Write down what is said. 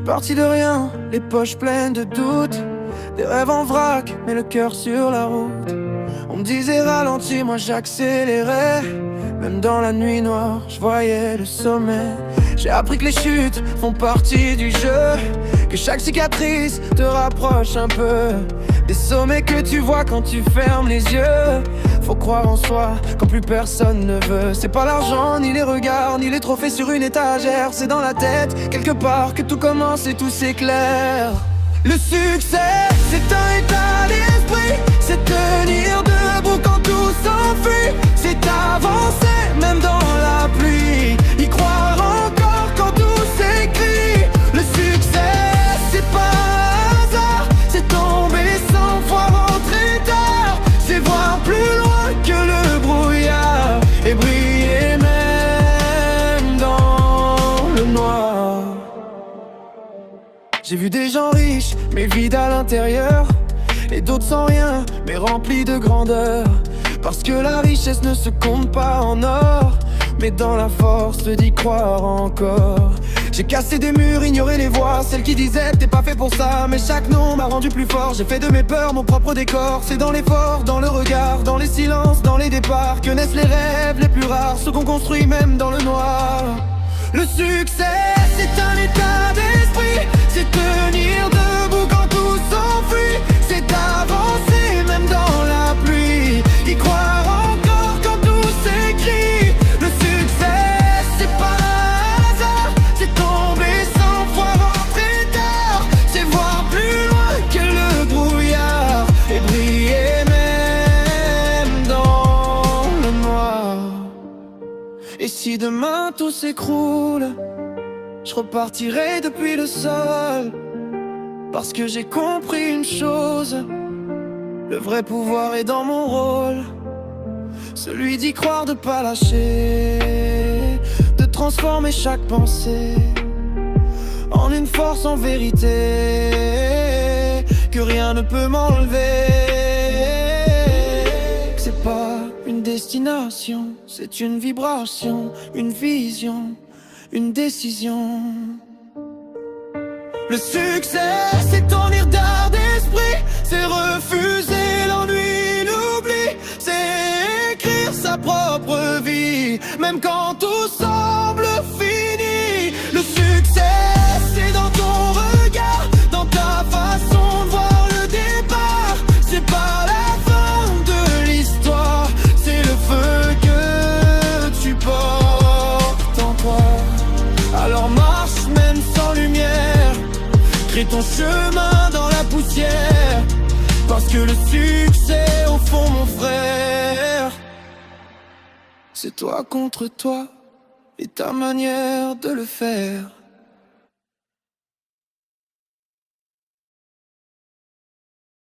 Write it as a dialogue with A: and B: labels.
A: J'suis parti de rien, les poches pleines de doutes, des rêves en vrac, mais le cœur sur la route. On me disait ralentis, moi j'accélérais. Même dans la nuit noire, je voyais le sommet. J'ai appris que les chutes font partie du jeu, que chaque cicatrice te rapproche un peu des sommets que tu vois quand tu fermes les yeux. Faut croire en soi quand plus personne ne veut. C'est pas l'argent, ni les regards, ni les trophées sur une étagère. C'est dans la tête, quelque part, que tout commence et tout s'éclaire. Le succès, c'est un état d'esprit, c'est tenir debout quand tout s'enfuit, c'est avancer même dans la pluie, y croire encore quand tout s'écrit. Le succès, c'est pas un hasard, c'est tomber 100 fois, rentrer tard, c'est voir plus loin que le brouillard et briller même dans le noir. J'ai vu des gens riches, mais vides à l'intérieur, et d'autres sans rien, mais remplis de grandeur. Parce que la richesse ne se compte pas en or, mais dans la force d'y croire encore. J'ai cassé des murs, ignoré les voix, celles qui disaient t'es pas fait pour ça. Mais chaque nom m'a rendu plus fort, j'ai fait de mes peurs mon propre décor. C'est dans l'effort, dans le regard, dans les silences, dans les départs que naissent les rêves les plus rares, ceux qu'on construit même dans le noir. Le succès, c'est un état d'esprit, c'est tenir debout quand tout s'enfuit, c'est avancer même dans la pluie, y croire encore quand tout s'écrit. Le succès, c'est pas un hasard, c'est tomber 100 fois, rentrer tard, c'est voir plus loin que le brouillard et briller même dans le noir. Et si demain tout s'écroule, je repartirai depuis le sol, parce que j'ai compris une chose, le vrai pouvoir est dans mon rôle, celui d'y croire, de pas lâcher, de transformer chaque pensée en une force en vérité, que rien ne peut m'enlever. Que c'est pas une destination, c'est une vibration, une vision, une décision. Le succès, c'est tourner d'art d'esprit, c'est refuser l'ennui, l'oubli, c'est écrire sa propre vie, même quand tout semble fini. Le succès, c'est dans ton regard, dans ta façon de voir le départ. C'est pas la fin de l'histoire, c'est le feu que tu portes en toi. Alors marche même sans lumière, crée ton chemin dans la poussière, parce que le succès, au fond mon frère, c'est toi contre toi et ta manière de le faire.